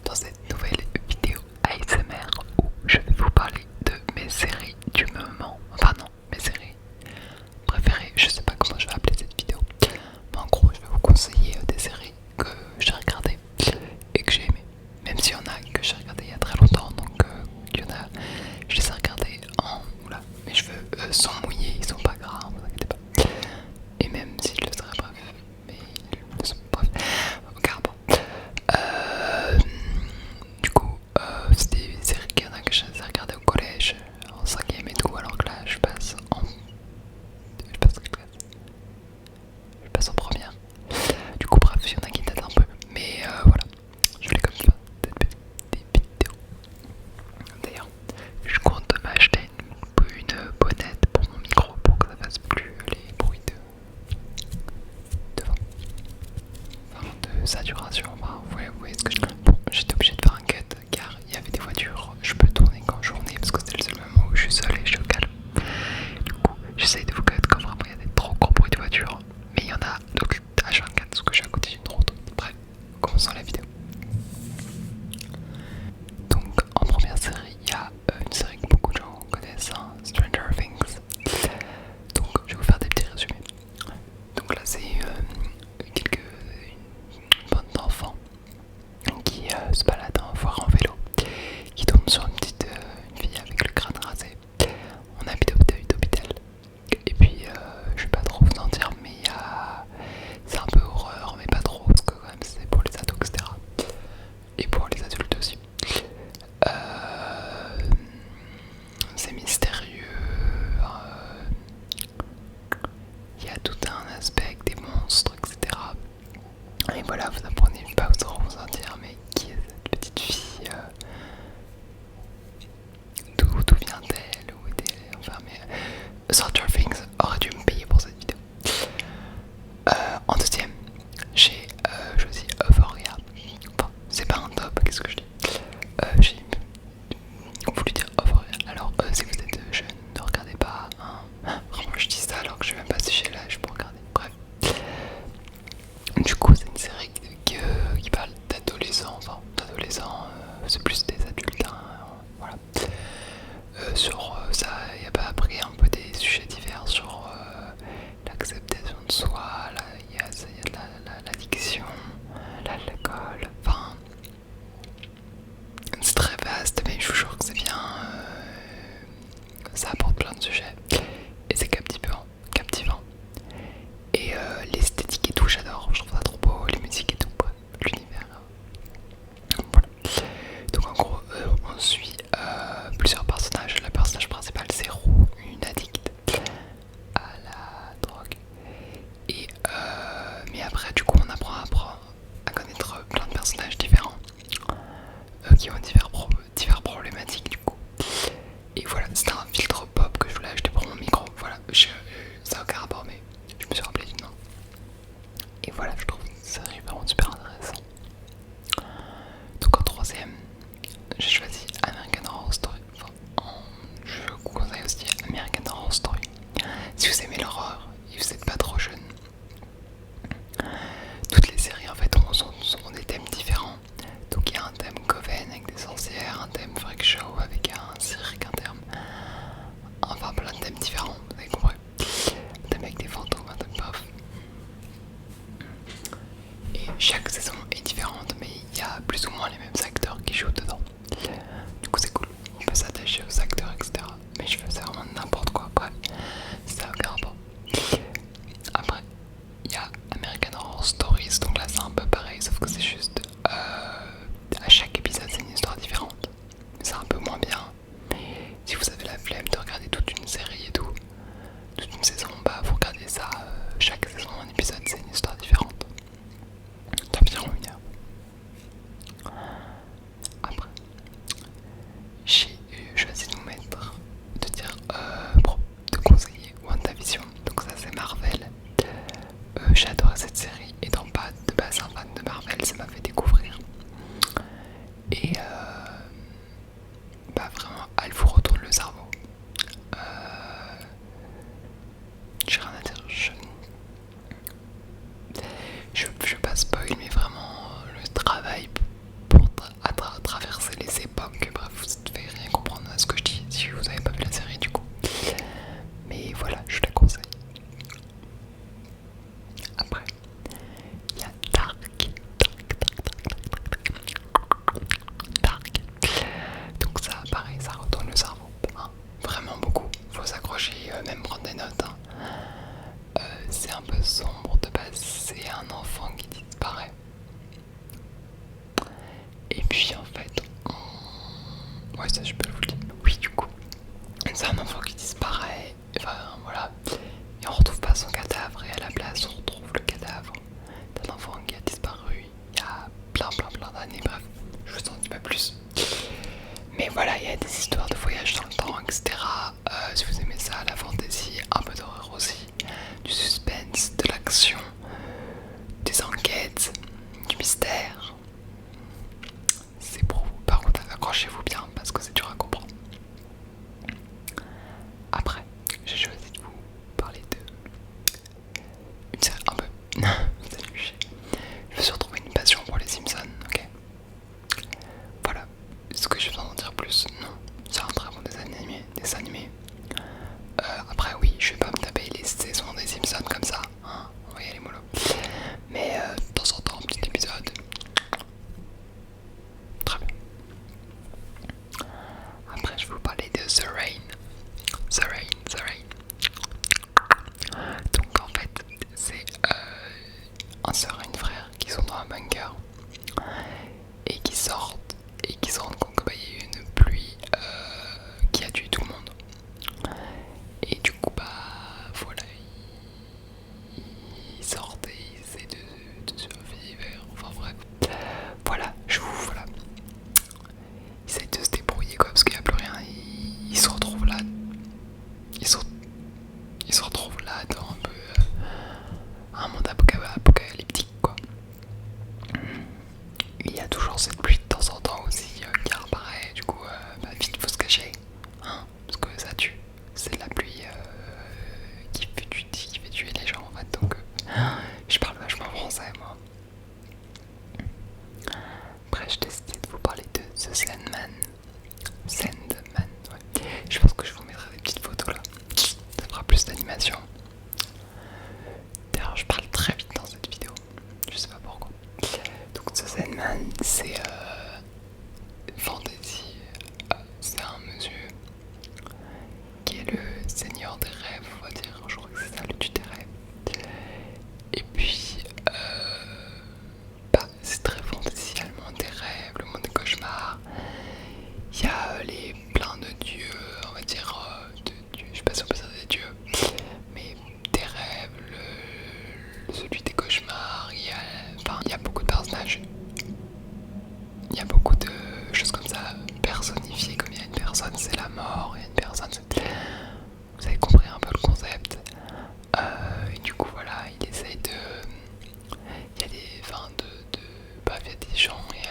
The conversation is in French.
dans cette nouvelle vidéo ASMR où je vais vous parler de mes séries du moment. Enfin non, mes séries préférées, je sais pas comment je vais appeler cette vidéo. Mais en gros, je vais vous conseiller des séries que j'ai regardées et que j'ai aimées. Même s'il y en a que j'ai regardées il y a très longtemps, donc il y en a, je les ai regardées en... Oula, mes cheveux sont mouillés, ils sont pas gras, ne vous inquiétez pas. Et même s'ils le seraient, bref, mais ils le sont, bref, regarde. Du coup, c'était des séries qu'il y en a que je les ai regardées au collège, en 5ème et tout, alors que là je passe en... Je passe en quelle classe? Je passe en première. Du coup, bref, il y en a qui datent un peu, mais voilà, je voulais comme ça des vidéos. D'ailleurs, je compte m'acheter une bonnette pour mon micro pour que ça fasse plus les bruits de vent. Enfin, de saturation, enfin, vous voyez ce que je... Bon, j'étais obligé de faire un cut car il y avait des voitures, je peux tourner quand journée parce que c'était le seul moment où je suis seul et je suis au calme. Du coup, j'essaye de vous cut quand vraiment il y a des trop gros bruits de voiture, mais il y en a donc H24 parce que je suis à côté d'une route. Bref, commençons la vidéo. Donc en première série, il y a une série que beaucoup de gens connaissent, hein, Stranger Things. Donc je vais vous faire des petits résumés. Donc là c'est une bande d'enfants qui se balade en foire en vélo, qui tombe sur une fille avec le crâne rasé. On habite d'hôpital. Et puis je vais pas trop vous en dire, mais c'est un peu horreur, mais pas trop, parce que quand même c'est pour les ados, etc. Et pour les adultes aussi. C'est mystérieux. Il y a tout un aspect avec des monstres, etc. Et voilà, vous apprenez pas trop vous en dire, mais qui est cette petite fille, d'où vient-elle, où est-elle, enfin mais Stranger Things aurait dû me payer pour cette vidéo. En deuxième, j'ai choisi Euphoria. Enfin, c'est pas un top, qu'est-ce que je dis, j'ai voulu dire Euphoria. Alors si vous êtes jeune, ne regardez pas, hein. Vraiment je dis ça alors que je sais même pas si j'ai l'âge pour regarder, bref. Du coup c'est une série qui parle d'adolescents, enfin d'adolescents, c'est plus des adultes, hein, voilà. Sur ça, il y a pas appris un peu des sujets divers sur l'acceptation de soi, il y a de l'addiction, l'alcool, enfin c'est très vaste, mais je vous jure que c'est bien, ça apporte plein de sujets et c'est captivant. Et l'esthétique et tout, j'adore, je trouve ça trop beau, les musiques et tout, bref, l'univers. Voilà. Donc en gros, on suit plusieurs personnages. Le personnage principal c'est Roux, une addict à la drogue. Et mais après du coup on apprend à connaître plein de personnages différents qui ont divers problématiques du coup. Et voilà, c'était un filtre pop que je voulais acheter pour mon micro. Voilà, ça n'a aucun rapport mais je me suis rappelé du nom. Et voilà, je trouve que ça arrive vraiment super intéressant. Donc en troisième, j'ai choisi American Horror Story. Enfin, je vous conseille aussi American Horror Story. Si vous aimez l'horreur et vous n'êtes pas trop jeune, toutes les séries en fait ont des thèmes différents. Donc il y a un thème Coven avec des sorcières, un thème Freak Show avec un cirque, un thème... Enfin plein de thèmes différents, vous avez compris. Un thème avec des fantômes, un thème bref. Et chaque saison est différente, mais il y a plus ou moins les mêmes acteurs qui jouent dedans. Du coup c'est cool, on peut s'attacher aux acteurs, etc. Mais je faisais vraiment n'importe quoi, bref, ça n'a aucun rapport. Après, il y a American Horror Stories, donc là c'est un peu pareil, sauf que c'est juste à chaque épisode c'est une histoire différente. C'est un peu moins bien, mais si vous avez la flemme de regarder toute une série et tout, toute une saison, bah vous regardez ça, chaque saison un épisode c'est une histoire différente d'environ 1 heure. Après, j'ai choisi de vous mettre, de conseiller WandaVision. Donc ça c'est Marvel. J'ai adoré cette série, étant pas de base un fan de Marvel, ça m'a fait découvrir. Et bah vraiment, elle vous retourne le cerveau. J'ai rien à dire, je veux pas spoil, mais vraiment le travail mystère. C'est pour vous. Par contre, accrochez-vous bien parce que c'est dur à comprendre. Après, j'ai choisi de vous parler de une série un peu. Je me suis retrouvé une passion pour les Simpsons, ok. Voilà. Est-ce que j'ai besoin d'en dire plus? Non. C'est un très bon dessin animé. Après, oui, je vais pas me taper les saisons des Simpsons comme ça. Hein, on va y aller mollo. Mais de temps en temps, un petit épisode. Très bien. Après, je vais vous parler de The Rain. The Rain, The Rain. Donc en fait, c'est un sœur et une frère qui sont dans un bunker et qui sortent et qui se rendent compte qu'il y a eu une pluie qui a tué tout le monde. Et du coup, bah voilà, ils sortent et ils essaient de survivre. Enfin bref, voilà, voilà. Ils essaient de se débrouiller quoi, parce qu'il n'y a plus rien. Ils se retrouvent là. Ils se retrouvent là dans un peu un monde apocalyptique quoi. Il y a toujours cette pluie de temps en temps aussi qui apparaît, du coup bah, vite faut se cacher, hein, parce que ça tue. C'est la pluie qui fait tuer les gens en fait, donc je parle vachement français moi. Après j'ai décidé de vous parler de The Sandman. Sandman, ouais. Je pense que je vous mettrai des petites photos là, ça fera plus d'animation. D'ailleurs je parle très vite dans cette vidéo, je sais pas pourquoi. Donc The Sandman c'est fantasy, c'est un monsieur qui est le seigneur des rêves, on va dire, je crois que c'est ça, le dieu des rêves. Et puis, bah, c'est très fantasy, le monde des rêves, le monde des cauchemars. Il y a plein de dieux, on va dire, de dieux, je sais pas si on peut dire des dieux, mais des rêves, celui des cauchemars, il y a beaucoup de personnages. Il y a beaucoup de choses comme ça personnifiées, comme il y a une personne c'est la mort, il y a une personne c'est... Vous avez compris un peu le concept. Et du coup voilà, il essaye de... Il y a des... Enfin bref, il y a des gens et